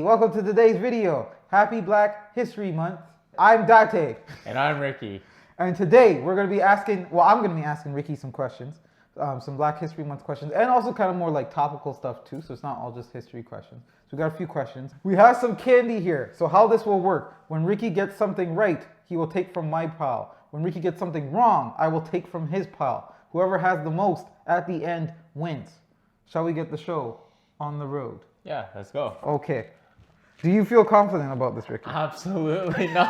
welcome to today's video. Happy Black History Month. I'm Dante. And I'm Ricky. And today we're going to be asking, I'm going to be asking Ricky some questions, some Black History Month questions, and also kind of more like topical stuff too, so it's not all just history questions. So we got a few questions. We have some candy here. So how this will work, when Ricky gets something right, he will take from my pile. When Ricky gets something wrong, I will take from his pile. Whoever has the most at the end wins. Shall we get the show on the road? Yeah, let's go. Okay. Do you feel confident about this, Ricky? Absolutely not.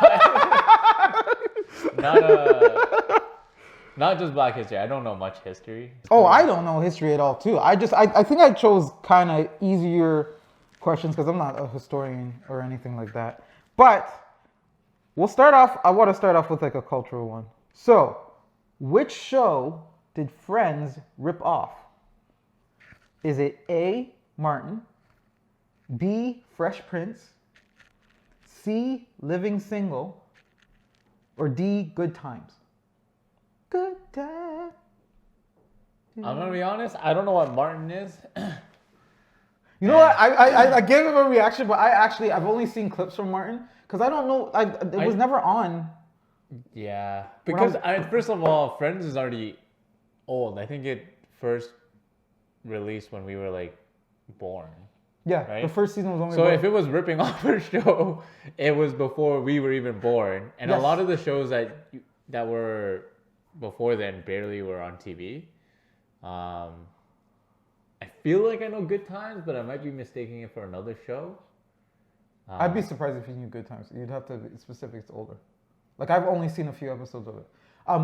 Not just Black history. I don't know much history. Oh, I don't know history at all, too. I think I chose kind of easier questions because I'm not a historian or anything like that. But we'll start off. I want to start off with like a cultural one. So, which show did Friends rip off? Is it A, Martin, B, Fresh Prince, C, Living Single, or D, Good Times? Good Times. I'm going to be honest, I don't know what Martin is. You know what? I gave him a reaction, but I've only seen clips from Martin because I don't know. It was never on. Yeah. Because first of all, Friends is already old. I think it first released when we were like born. Yeah, right? The first season was only. So if it was ripping off our show, it was before we were even born, and yes. A lot of the shows that were before then barely were on TV. I feel like I know Good Times, but I might be mistaking it for another show. I'd be surprised if you knew Good Times. You'd have to be specific. It's older. Like I've only seen a few episodes of it.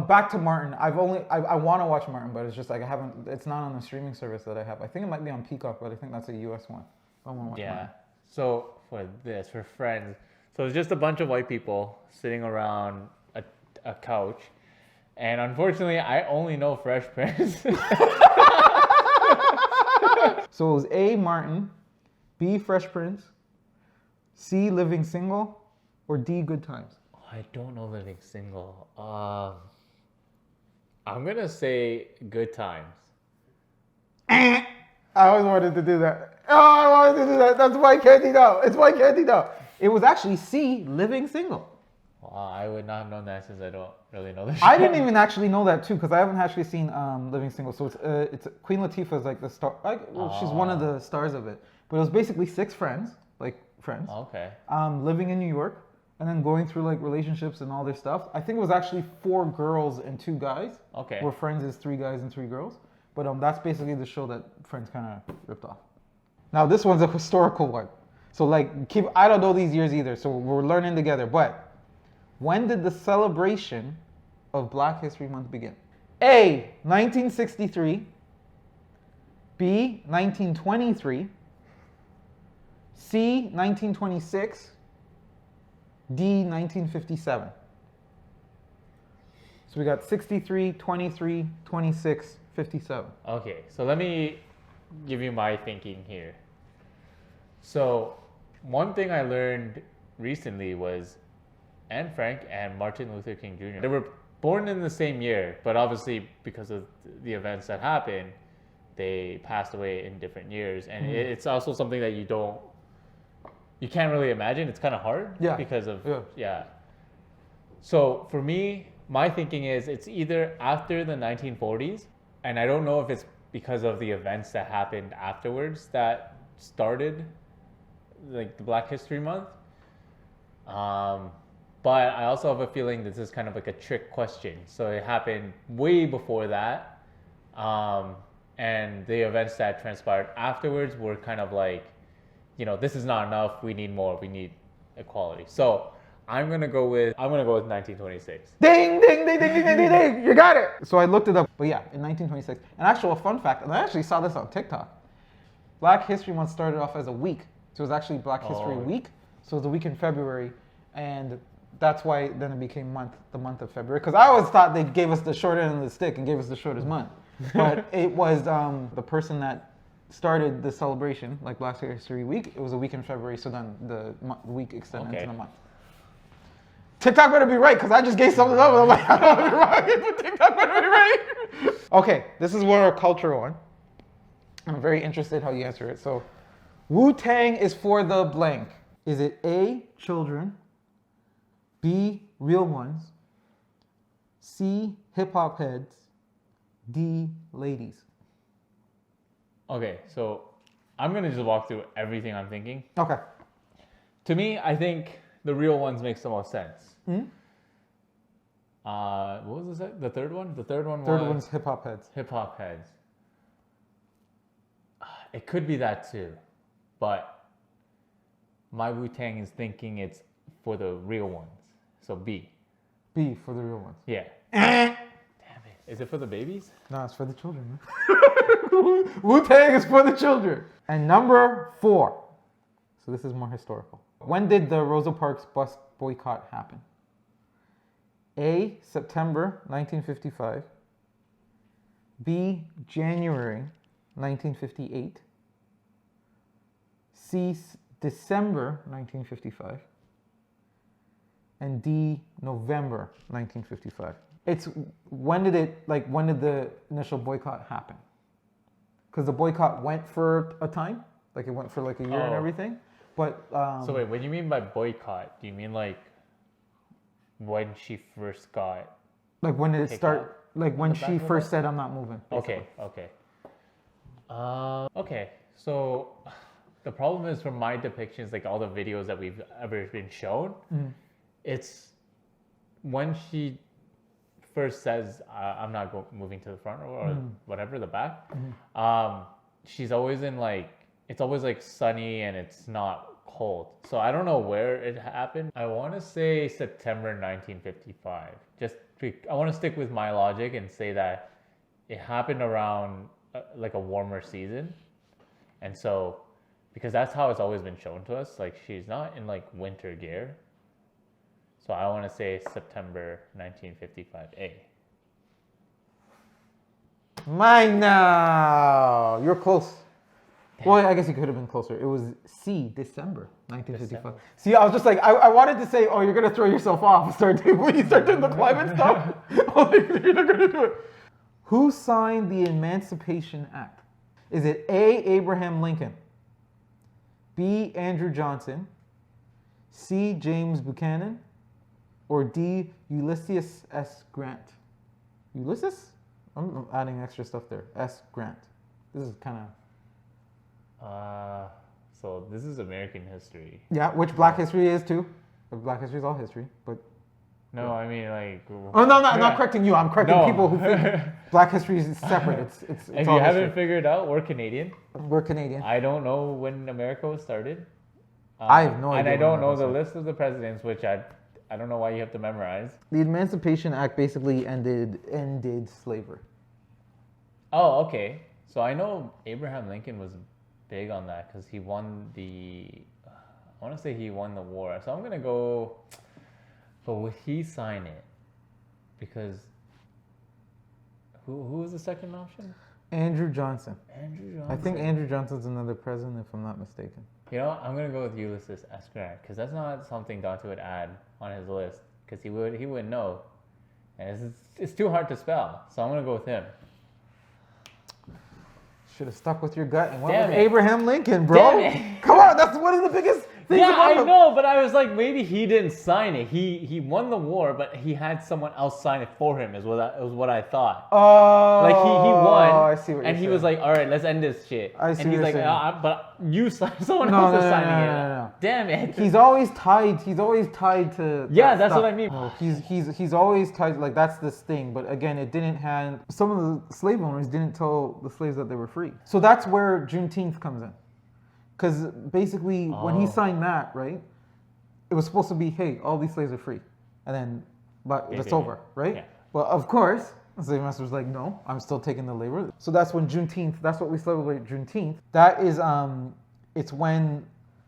Back to Martin. I want to watch Martin, but it's just like I haven't. It's not on the streaming service that I have. I think it might be on Peacock, but I think that's a US one. I want to watch Martin. So for Friends, so it's just a bunch of white people sitting around a couch, and unfortunately, I only know Fresh Prince. So it was A, Martin, B, Fresh Prince, C, Living Single, or D, Good Times? I don't know Living Single. I'm gonna say Good Times. I always wanted to do that. Oh, I wanted to do that. That's why can't he know? It's why can't he know? It was actually C, Living Single. Wow, I would not have known that since I don't really know the show. I didn't even actually know that too because I haven't actually seen Living Single. So it's Queen Latifah is like the star. She's one of the stars of it. But it was basically 6 friends, like friends. Okay. Living in New York. And then going through like relationships and all this stuff. I think it was actually 4 girls and 2 guys. Okay. Where Friends is 3 guys and 3 girls. But that's basically the show that Friends kind of ripped off. Now this one's a historical one. So like, I don't know these years either. So we're learning together. But when did the celebration of Black History Month begin? A, 1963. B, 1923. C, 1926. D, 1957. So we got 63, 23, 26, 57. Okay, so let me give you my thinking here. So one thing I learned recently was Anne Frank and Martin Luther King Jr. They were born in the same year, but obviously because of the events that happened, they passed away in different years. And it's also something that you can't really imagine. It's kind of hard because of, So for me, my thinking is it's either after the 1940s, and I don't know if it's because of the events that happened afterwards that started like the Black History Month. But I also have a feeling this is kind of like a trick question. So it happened way before that. And the events that transpired afterwards were kind of like, this is not enough. We need more. We need equality. So I'm gonna go with 1926. Ding, ding, ding, ding, ding, ding, ding. You got it. So I looked it up. But yeah, in 1926. And actually, a fun fact, and I actually saw this on TikTok. Black History Month started off as a week. So it was actually Black History Week. So it was a week in February. And that's why then it became the month of February. Because I always thought they gave us the short end of the stick and gave us the shortest month. But it was the person that started the celebration, like Black History Week. It was a week in February, so then the week extended into the month. TikTok better be right, because I just gave something up, and I'm like, I don't want to be wrong, but TikTok better be right. Okay, this is more a cultural one. I'm very interested how you answer it. So, Wu-Tang is for the blank. Is it A, children, B, real ones, C, hip-hop heads, D, ladies? Okay, so I'm gonna just walk through everything I'm thinking. Okay. To me, I think the real ones makes the most sense. Hmm? What was the third one? The third one Third was one's hip-hop heads. hip-hop heads. It could be that too, but my Wu-Tang is thinking it's for the real ones. So B. B, for the real ones. Yeah. Damn it. Is it for the babies? No, it's for the children, man. Wu-Tang is for the children. And number 4. So this is more historical. When did the Rosa Parks bus boycott happen? A, September 1955. B, January 1958. C, December 1955. And D, November 1955. It's when did the initial boycott happen? Because the boycott went for a time, like it went for like a year and everything. But so wait, what do you mean by boycott? Do you mean like when she first got? Like when did it start? Like when she first said, "I'm not moving." Basically. Okay. Okay. So the problem is from my depictions, like all the videos that we've ever been shown, it's when she first says, "I'm not moving to the front or whatever, the back." She's always in like, it's always like sunny and it's not cold. So I don't know where it happened. I want to say September 1955. I want to stick with my logic and say that it happened around like a warmer season. And so, because that's how it's always been shown to us, like she's not in like winter gear. So I want to say September 1955A. Mine now. You're close. Well, I guess you could have been closer. It was C, December 1955. See, I was just like, I wanted to say, oh, you're going to throw yourself off when you start doing the climate stuff. Oh, you're not going to do it. Who signed the Emancipation Act? Is it A, Abraham Lincoln, B, Andrew Johnson, C, James Buchanan, or D, Ulysses S. Grant? Ulysses? I'm adding extra stuff there. S. Grant. This is kind of... So this is American history. Yeah, which Black history is too. Black history is all history, but... No, I mean like... Oh, no, I'm not correcting you. I'm correcting people who think Black history is separate. It's if all you haven't history. figured out, we're Canadian. We're Canadian. I don't know when America was started. I have no idea. And I when don't know America the was list of the presidents, which I don't know why you have to memorize. The Emancipation Act basically ended slavery. Oh, okay. So I know Abraham Lincoln was big on that because he won I want to say he won the war. So I'm going to go, but would he sign it? Because who was the second option? Andrew Johnson. Andrew Johnson. I think Andrew Johnson's another president, if I'm not mistaken. You know, I'm going to go with Ulysses S. Grant because that's not something Dante would add on his list because he wouldn't know. And it's too hard to spell. So I'm going to go with him. Should have stuck with your gut and went Damn with it. Abraham Lincoln, bro. Damn it. Come on, that's one of the biggest things Yeah, about I him. know, but I was like, maybe he didn't sign it. He won the war, but he had someone else sign it for him. Is what I thought. Oh, Like he won, I see what and you're he was saying. like, "All right, let's end this shit." I see and what he's you're like, saying. "But you signed. Someone No, else no, is no, signing no, it." no, no, no. Damn it! He's always tied. He's always tied to. Yeah, that that's stuff. what I mean. No, he's always tied. Like that's this thing. But again, it didn't have. Some of the slave owners didn't tell the slaves that they were free. So that's where Juneteenth comes in. Because basically, when he signed that, right, it was supposed to be, hey, all these slaves are free, and then, but it's over, right? Yeah. But of course, the slave master was like, no, I'm still taking the labor. So that's when Juneteenth. That's what we celebrate Juneteenth. That is, it's when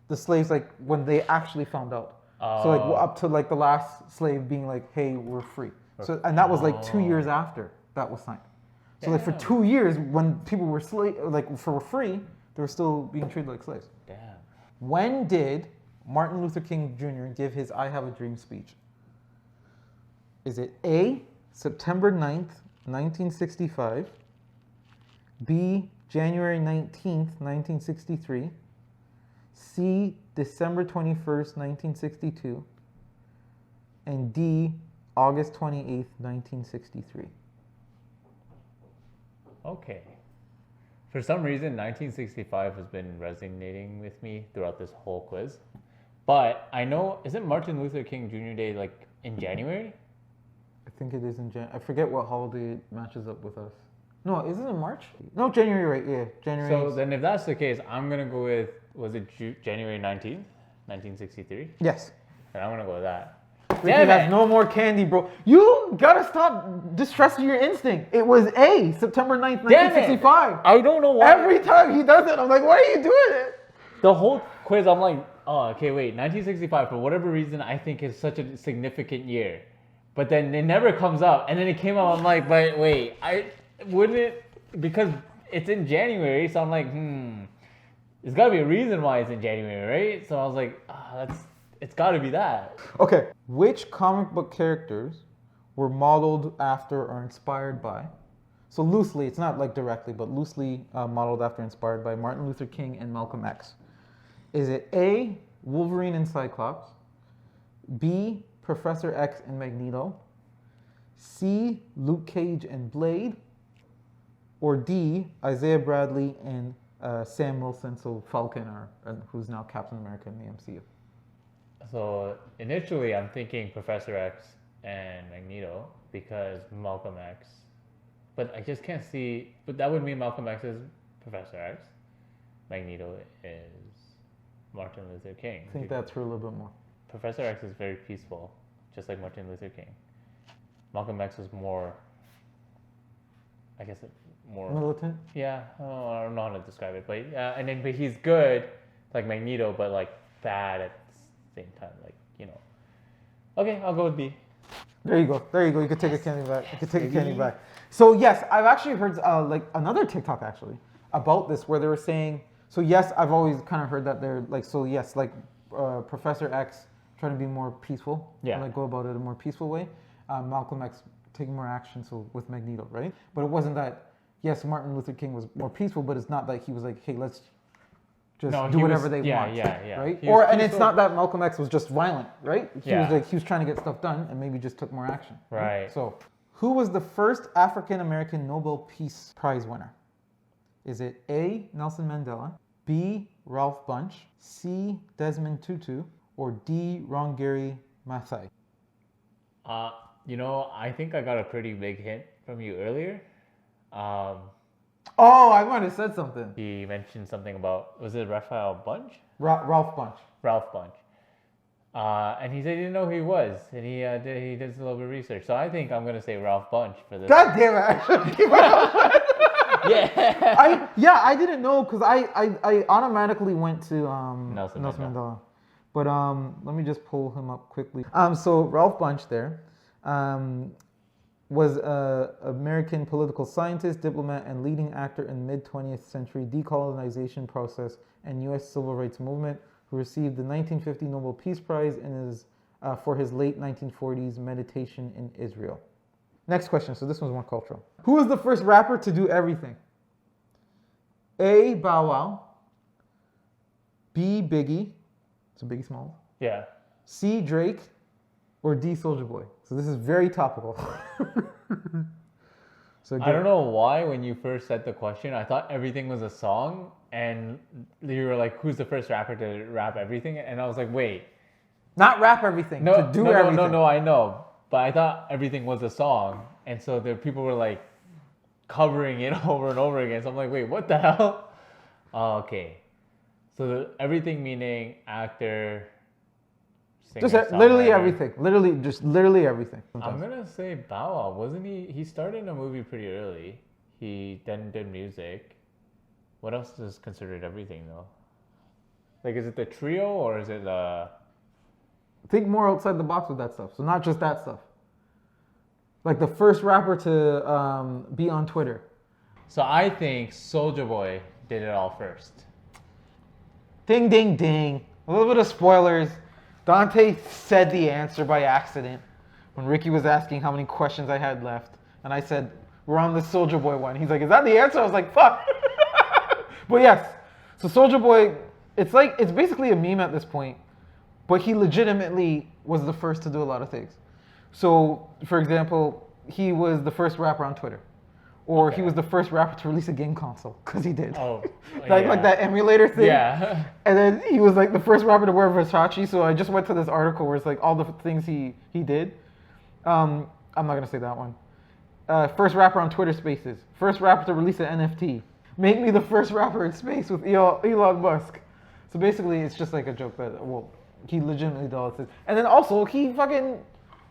the slaves, like, when they actually found out. So like up to like the last slave being like, hey, we're free. So and that was like 2 years after that was signed. So like for 2 years, when people were for free, they were still being treated like slaves. Damn. When did Martin Luther King Jr. give his I Have a Dream speech? Is it A, September 9th, 1965, B, January 19th, 1963, C, December 21st, 1962, and D, August 28th, 1963. Okay. For some reason, 1965 has been resonating with me throughout this whole quiz. But I know, isn't Martin Luther King Jr. Day like in January? I think it is in January. I forget what holiday it matches up with us. No, is it in March? No, January, right? Yeah, January. So then if that's the case, I'm going to go with, was it January 19th, 1963? Yes. And I'm going to go with that. Ricky has no more candy, bro. You gotta stop distrusting your instinct. It was A, September 9th, 1965. I don't know why. Every time he does it, I'm like, why are you doing it? The whole quiz, I'm like, oh, okay, wait, 1965, for whatever reason, I think is such a significant year. But then it never comes up. And then it came out, I'm like, but wait, I wouldn't it, because it's in January, so I'm like, there's gotta be a reason why it's in January, right? So I was like, it's gotta be that. Okay, which comic book characters were modeled after or inspired by? So loosely, it's not like directly, but loosely modeled after, inspired by Martin Luther King and Malcolm X. Is it A, Wolverine and Cyclops, B, Professor X and Magneto, C, Luke Cage and Blade, or D, Isaiah Bradley and Sam Wilson, so Falcon, who's now Captain America in the MCU? So initially, I'm thinking Professor X and Magneto because Malcolm X, but I just can't see. But that would mean Malcolm X is Professor X, Magneto is Martin Luther King. I think that's for a little bit more. Professor X is very peaceful, just like Martin Luther King. Malcolm X was more, I guess, more militant. Yeah, I don't know how to describe it, but yeah, but he's good, like Magneto, but like bad at same time, like, you know. Okay, I'll go with B. There you go. You could take a candy back. You could take a candy back. So yes, I've actually heard like another TikTok actually about this where they were saying. So yes, I've always kind of heard that they're like. So yes, like Professor X trying to be more peaceful. Yeah. And, like go about it in a more peaceful way. Malcolm X taking more action. So with Magneto, right? But it wasn't that. Yes, Martin Luther King was more peaceful, but it's not like he was like, hey, let's just do whatever they want. Yeah. Right? And it's not that Malcolm X was just violent, right? He was trying to get stuff done and maybe just took more action. Right. So, who was the first African American Nobel Peace Prize winner? Is it A, Nelson Mandela, B, Ralph Bunche, C, Desmond Tutu, or D, Wangari Maathai? I think I got a pretty big hint from you earlier. I might have said something. He mentioned something about, was it Raphael Bunche? Ralph Bunche. Ralph Bunche. And he said he didn't know who he was, and he did a little bit of research. So I think I'm gonna say Ralph Bunche for this. God damn it! Yeah. I didn't know because I automatically went to Nelson Mandela. But let me just pull him up quickly. So Ralph Bunche there. Was an American political scientist, diplomat, and leading actor in the mid-20th century decolonization process and U.S. civil rights movement, who received the 1950 Nobel Peace Prize for his late 1940s meditation in Israel. Next question. So this one's more cultural. Who was the first rapper to do everything? A, Bow Wow. B, Biggie. So Biggie Smalls. Yeah. C, Drake. Or D, Soulja Boy. So this is very topical. So I don't know why when you first said the question, I thought everything was a song, and you were like, "Who's the first rapper to rap everything?" And I was like, "Wait, not rap everything. To do everything." No, I know, but I thought everything was a song, and so the people were like covering it over and over again. So I'm like, "Wait, what the hell?" Oh, okay, so everything meaning actor. Just literally everything. Literally everything. Sometimes. I'm gonna say Bow Wow. Wasn't he? He started in a movie pretty early. He then did music. What else is considered everything though? Like, is it the trio or is it the? Think more outside the box with that stuff. So not just that stuff. Like the first rapper to be on Twitter. So I think Soulja Boy did it all first. Ding, ding, ding. A little bit of spoilers. Dante said the answer by accident when Ricky was asking how many questions I had left. And I said, we're on the Soulja Boy one. He's like, is that the answer? I was like, fuck. But yes. So Soulja Boy it's basically a meme at this point, but he legitimately was the first to do a lot of things. So, for example, he was the first rapper on Twitter. Or he was the first rapper to release a game console, because he did. Oh, like that emulator thing. Yeah. And then he was like the first rapper to wear Versace. So I just went to this article where it's like all the things he did. I'm not gonna say that one. First rapper on Twitter Spaces. First rapper to release an NFT. Make me the first rapper in space with Elon Musk. So basically, it's just like a joke that he legitimately did all this. And then also he fucking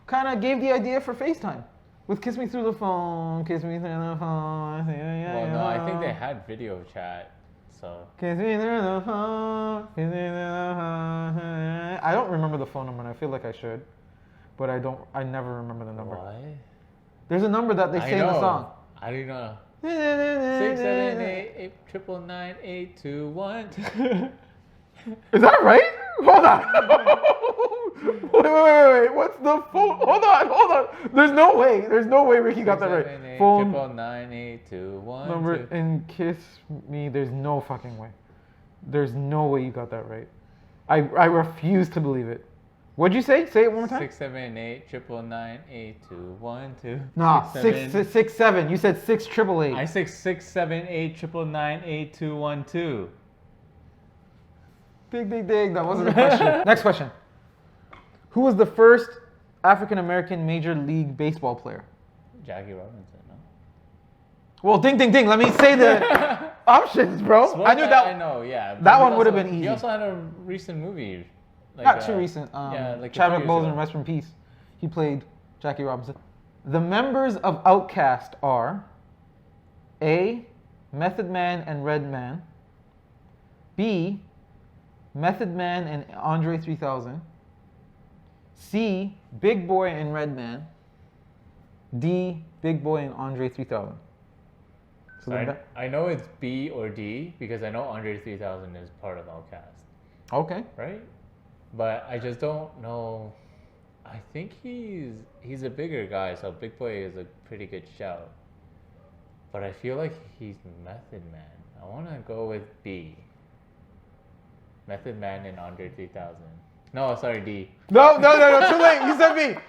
kind of gave the idea for FaceTime. With Kiss Me Through the Phone, Kiss Me Through the Phone. Well, no, I think they had video chat, so. Kiss me through the phone, kiss me through the phone. I don't remember the phone number, and I feel like I should, but I never remember the number. What? There's a number that they say in the song. I don't know. 6, 7, 8, 8, 9, 9, 8, 2, 1. Is that right? Hold on. Wait. What's the phone? Hold on. There's no way Ricky got that right. 8, Phone 9, 8, 2, 1, number 2. and kiss me. There's no fucking way. There's no way you got that right. I refuse to believe it. What'd you say? Say it one more time. 6, 7, 8, 9, 9, 8, 2, 1, 2. Nah, 6, 7. You said 6, 888. I said 6, 7, 8, 9, 9, 8, 2, 1, 2. Dig. That wasn't a question. Next question. Who was the first African American Major League Baseball player? Jackie Robinson, no? Well, ding. Let me say the options, bro. I knew that. I know, yeah. That one would have been easy. He also had a recent movie. Like, Not too recent. like Chadwick Boseman, rest in peace. He played Jackie Robinson. The members of Outkast are A. Method Man and Redman. B. Method Man and Andre 3000. C. Big Boy and Redman. D. Big Boy and Andre 3000. So I know it's B or D because I know Andre 3000 is part of Outkast. Okay. Right? But I just don't know. I think he's a bigger guy, so Big Boy is a pretty good shout. But I feel like he's Method Man. I want to go with B. Method Man and Andre 3000. No, sorry, D. No, too late.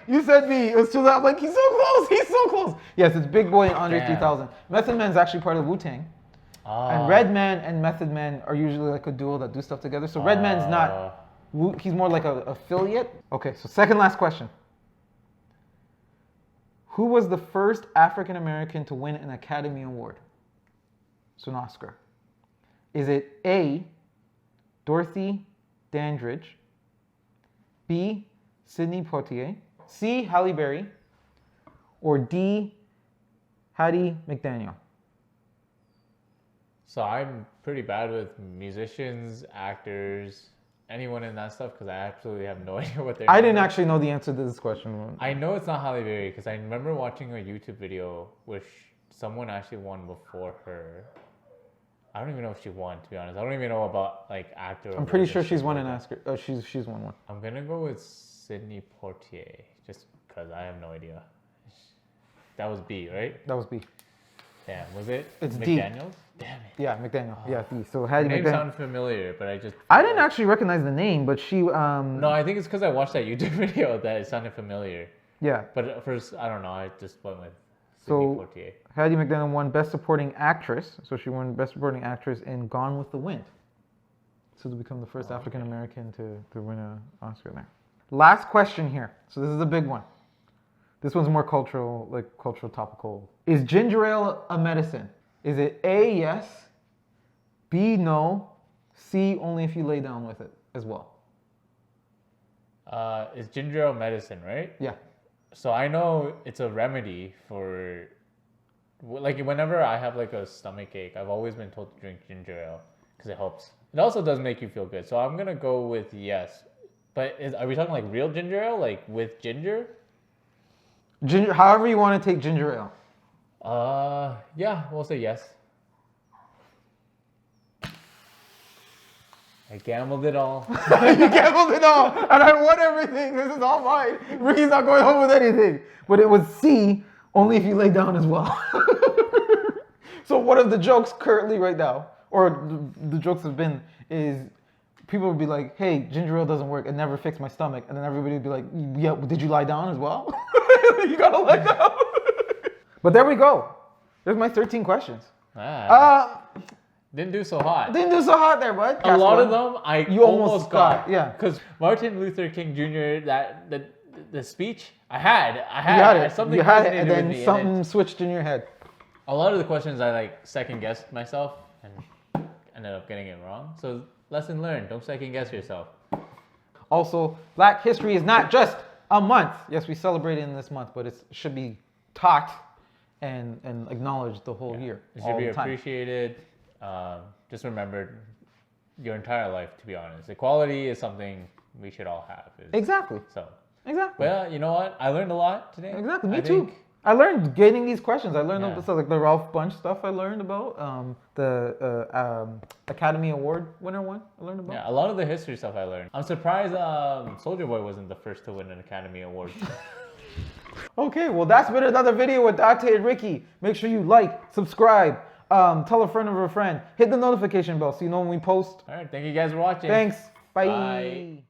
You said B. It was too late. I'm like, he's so close. Yes, it's Big Boy and Andre 3000. Method Man is actually part of Wu-Tang. And Redman and Method Man are usually like a duo that do stuff together. So Redman's not, he's more like an affiliate. Okay, so second last question. Who was the first African American to win an Academy Award? So an Oscar. Is it A, Dorothy Dandridge, B, Sidney Poitier, C, Halle Berry, or D, Hattie McDaniel? So I'm pretty bad with musicians, actors, anyone in that stuff because I absolutely have no idea what they're doing. I didn't actually know the answer to this question. I know it's not Halle Berry because I remember watching a YouTube video where someone actually won before her. I don't even know if she won, to be honest. I don't even know about like actor. I'm pretty sure she's won an Oscar. Oh, she's won one. I'm gonna go with Sidney Poitier just because I have no idea. That was B, right? That was B. Damn, was it? It's D. McDaniels? Damn it. Yeah, McDaniel. Yeah, D. So Hattie The name McDaniel. sounded familiar, but I didn't actually recognize the name, but she. No, I think it's because I watched that YouTube video that it sounded familiar. Yeah. But at first, I don't know. I just went with Sidney Poitier. Hattie McDaniel won Best Supporting Actress. So she won Best Supporting Actress in Gone with the Wind. So to become the first African American to win an Oscar there. Last question here. So this is a big one. This one's more cultural topical. Is ginger ale a medicine? Is it A, yes, B, no, C, only if you lay down with it as well? Is ginger ale medicine, right? Yeah. So I know it's a remedy for, like, whenever I have like a stomach ache, I've always been told to drink ginger ale because it helps. It also does make you feel good. So I'm gonna go with yes. But are we talking like real ginger ale, like with ginger? Ginger, however you want to take ginger ale. Yeah, we'll say yes. I gambled it all. You gambled it all, and I won everything. This is all mine. Ricky's not going home with anything. But it was C, only if you lay down as well. So one of the jokes currently right now, or the jokes have been, is people would be like, hey, ginger ale doesn't work. It never fixed my stomach. And then everybody would be like, yeah, did you lie down as well? You gotta lie down. But there we go. There's my 13 questions. Didn't do so hot. Didn't do so hot there, bud. A lot of them you almost got. Yeah. Because Martin Luther King Jr., the speech, I had you had it. something you had it, and resonated with then me, something switched in your head. A lot of the questions I like second guessed myself and ended up getting it wrong. So lesson learned, don't second guess yourself. Also, Black History is not just a month. Yes, we celebrate it in this month, but it should be taught and acknowledged the whole year. It should be appreciated. Just remember your entire life, to be honest. Equality is something we should all have. Exactly. So. Exactly. Well, you know what? I learned a lot today. Exactly. Me too. I learned getting these questions. I learned about like the Ralph Bunche stuff. I learned about the Academy Award winner one. I learned about. Yeah, a lot of the history stuff I learned. I'm surprised Soulja Boy wasn't the first to win an Academy Award. Okay, well that's been another video with Dante and Ricky. Make sure you like, subscribe, tell a friend of a friend, hit the notification bell so you know when we post. All right, thank you guys for watching. Thanks. Bye. Bye.